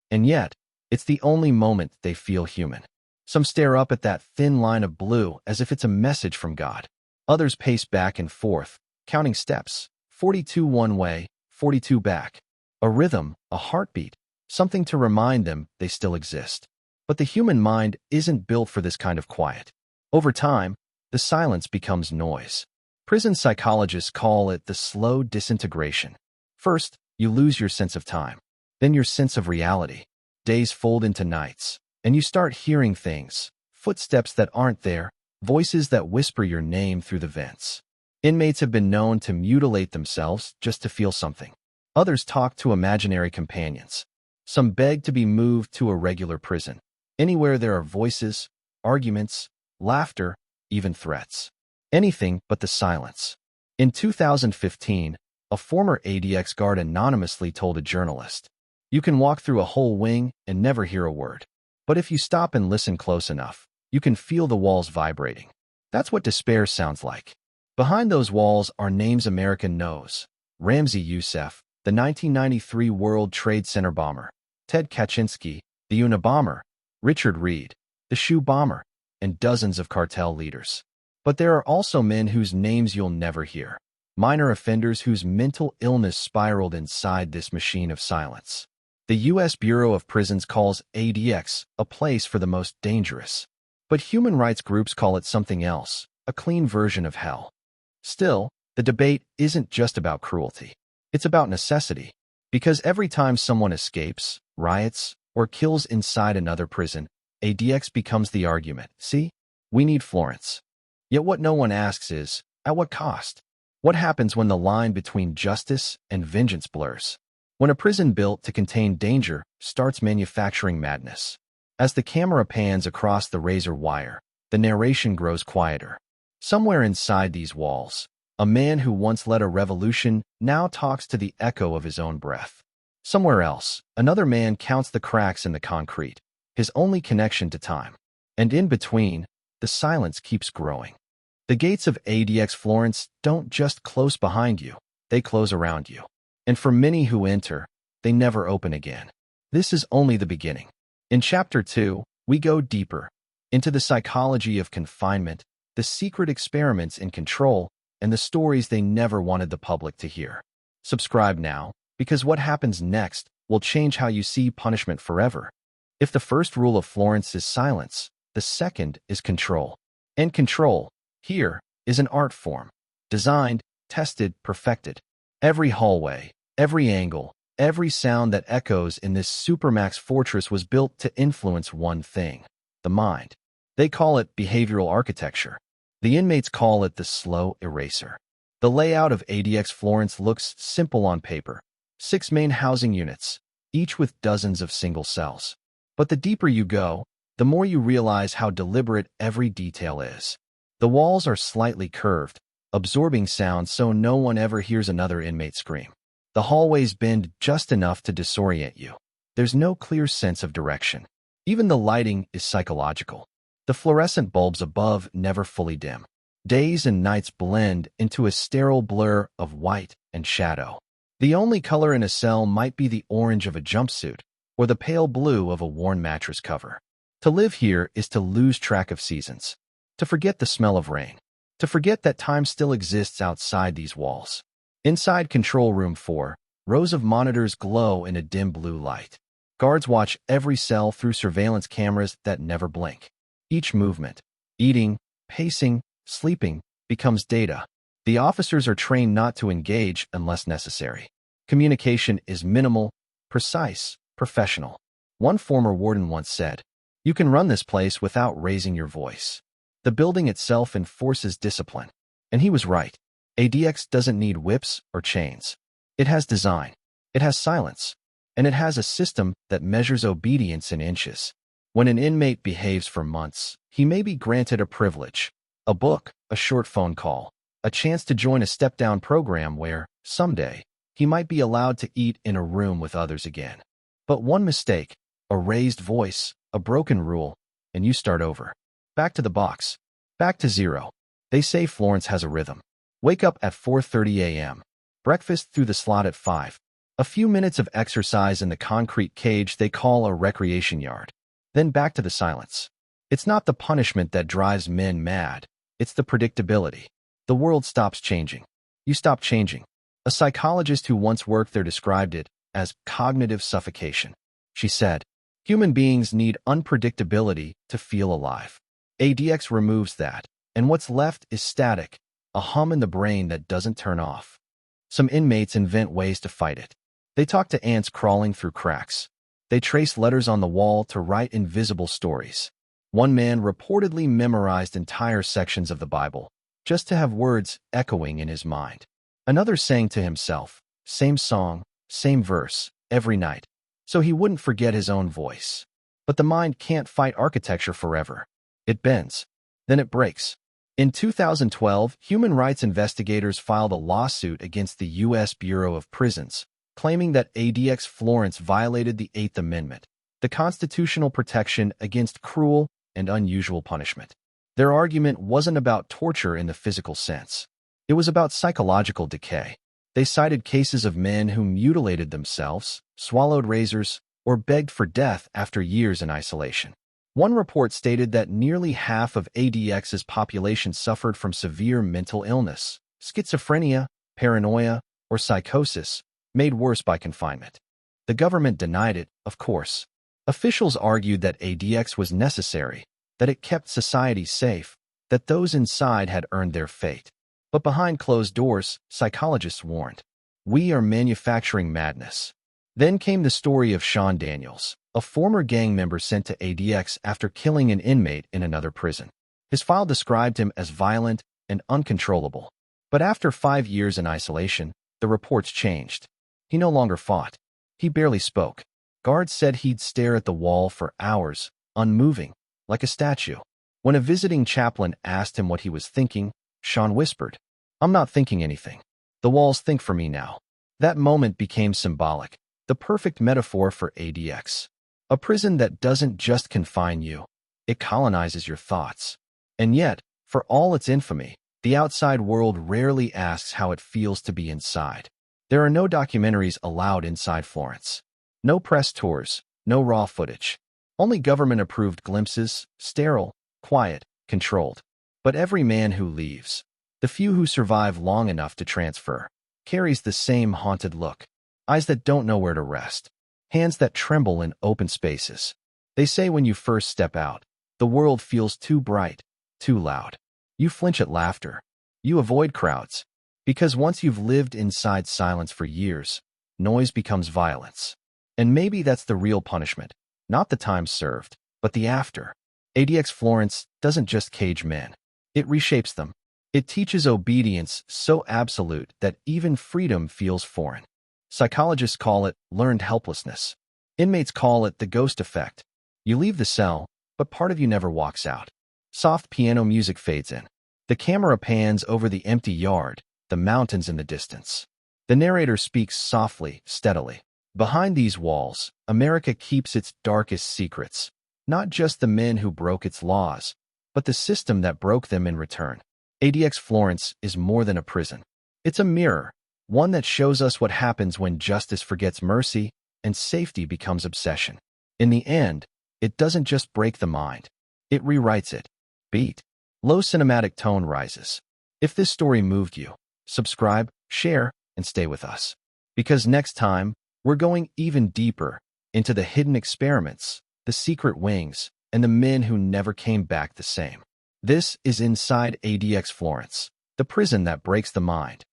And yet, it's the only moment they feel human. Some stare up at that thin line of blue as if it's a message from God. Others pace back and forth, counting steps, 42 one way, 42 back. A rhythm, a heartbeat, something to remind them they still exist. But the human mind isn't built for this kind of quiet. Over time, the silence becomes noise. Prison psychologists call it the slow disintegration. First, you lose your sense of time. Then your sense of reality. Days fold into nights, and you start hearing things, footsteps that aren't there, voices that whisper your name through the vents. Inmates have been known to mutilate themselves just to feel something. Others talk to imaginary companions. Some beg to be moved to a regular prison. Anywhere there are voices, arguments, laughter, even threats. Anything but the silence. In 2015, a former ADX guard anonymously told a journalist, "You can walk through a whole wing and never hear a word. But if you stop and listen close enough, you can feel the walls vibrating." That's what despair sounds like. Behind those walls are names America knows. Ramzi Youssef, the 1993 World Trade Center bomber. Ted Kaczynski, the Unabomber. Richard Reed, the shoe bomber. And dozens of cartel leaders. But there are also men whose names you'll never hear. Minor offenders whose mental illness spiraled inside this machine of silence. The U.S. Bureau of Prisons calls ADX a place for the most dangerous. But human rights groups call it something else, a clean version of hell. Still, the debate isn't just about cruelty. It's about necessity. Because every time someone escapes, riots, or kills inside another prison, ADX becomes the argument. See? We need Florence. Yet what no one asks is, at what cost? What happens when the line between justice and vengeance blurs? When a prison built to contain danger starts manufacturing madness. As the camera pans across the razor wire, the narration grows quieter. Somewhere inside these walls, a man who once led a revolution now talks to the echo of his own breath. Somewhere else, another man counts the cracks in the concrete, his only connection to time. And in between, the silence keeps growing. The gates of ADX Florence don't just close behind you, they close around you. And for many who enter, they never open again. This is only the beginning. In Chapter 2, we go deeper into the psychology of confinement, the secret experiments in control, and the stories they never wanted the public to hear. Subscribe now, because what happens next will change how you see punishment forever. If the first rule of Florence is silence, the second is control. And control, here, is an art form. Designed, tested, perfected. Every hallway, every angle, every sound that echoes in this supermax fortress was built to influence one thing: the mind. They call it behavioral architecture. The inmates call it the slow eraser. The layout of ADX Florence looks simple on paper. 6 main housing units, each with dozens of single cells. But the deeper you go, the more you realize how deliberate every detail is. The walls are slightly curved, absorbing sound so no one ever hears another inmate scream. The hallways bend just enough to disorient you. There's no clear sense of direction. Even the lighting is psychological. The fluorescent bulbs above never fully dim. Days and nights blend into a sterile blur of white and shadow. The only color in a cell might be the orange of a jumpsuit or the pale blue of a worn mattress cover. To live here is to lose track of seasons, to forget the smell of rain, to forget that time still exists outside these walls. Inside Control Room 4, rows of monitors glow in a dim blue light. Guards watch every cell through surveillance cameras that never blink. Each movement, eating, pacing, sleeping, becomes data. The officers are trained not to engage unless necessary. Communication is minimal, precise, professional. One former warden once said, "You can run this place without raising your voice." The building itself enforces discipline. And he was right. ADX doesn't need whips or chains. It has design. It has silence. And it has a system that measures obedience in inches. When an inmate behaves for months, he may be granted a privilege, a book, a short phone call, a chance to join a step-down program where, someday, he might be allowed to eat in a room with others again. But one mistake, a raised voice, a broken rule, and you start over. Back to the box. Back to zero. They say Florence has a rhythm. Wake up at 4:30 a.m. Breakfast through the slot at 5. A few minutes of exercise in the concrete cage they call a recreation yard. Then back to the silence. It's not the punishment that drives men mad. It's the predictability. The world stops changing. You stop changing. A psychologist who once worked there described it as cognitive suffocation. She said, "Human beings need unpredictability to feel alive." ADX removes that, and what's left is static, a hum in the brain that doesn't turn off. Some inmates invent ways to fight it. They talk to ants crawling through cracks. They trace letters on the wall to write invisible stories. One man reportedly memorized entire sections of the Bible, just to have words echoing in his mind. Another sang to himself, same song, same verse, every night, so he wouldn't forget his own voice. But the mind can't fight architecture forever. It bends. Then it breaks. In 2012, human rights investigators filed a lawsuit against the U.S. Bureau of Prisons, claiming that ADX Florence violated the Eighth Amendment, the constitutional protection against cruel and unusual punishment. Their argument wasn't about torture in the physical sense. It was about psychological decay. They cited cases of men who mutilated themselves, swallowed razors, or begged for death after years in isolation. One report stated that nearly half of ADX's population suffered from severe mental illness, schizophrenia, paranoia, or psychosis, made worse by confinement. The government denied it, of course. Officials argued that ADX was necessary, that it kept society safe, that those inside had earned their fate. But behind closed doors, psychologists warned, "We are manufacturing madness." Then came the story of Sean Daniels, a former gang member sent to ADX after killing an inmate in another prison. His file described him as violent and uncontrollable. But after 5 years in isolation, the reports changed. He no longer fought. He barely spoke. Guards said he'd stare at the wall for hours, unmoving, like a statue. When a visiting chaplain asked him what he was thinking, Sean whispered, "I'm not thinking anything. The walls think for me now." That moment became symbolic, the perfect metaphor for ADX. A prison that doesn't just confine you, it colonizes your thoughts. And yet, for all its infamy, the outside world rarely asks how it feels to be inside. There are no documentaries allowed inside Florence. No press tours, no raw footage. Only government-approved glimpses, sterile, quiet, controlled. But every man who leaves, the few who survive long enough to transfer, carries the same haunted look. Eyes that don't know where to rest. Hands that tremble in open spaces. They say when you first step out, the world feels too bright, too loud. You flinch at laughter. You avoid crowds. Because once you've lived inside silence for years, noise becomes violence. And maybe that's the real punishment. Not the time served, but the after. ADX Florence doesn't just cage men. It reshapes them. It teaches obedience so absolute that even freedom feels foreign. Psychologists call it learned helplessness. Inmates call it the ghost effect. You leave the cell, but part of you never walks out. Soft piano music fades in. The camera pans over the empty yard, the mountains in the distance. The narrator speaks softly, steadily. Behind these walls, America keeps its darkest secrets. Not just the men who broke its laws, but the system that broke them in return. ADX Florence is more than a prison. It's a mirror, one that shows us what happens when justice forgets mercy and safety becomes obsession. In the end, it doesn't just break the mind. It rewrites it. Beat. Low cinematic tone rises. If this story moved you, subscribe, share, and stay with us. Because next time, we're going even deeper into the hidden experiments, the secret wings, and the men who never came back the same. This is Inside ADX Florence, the prison that breaks the mind.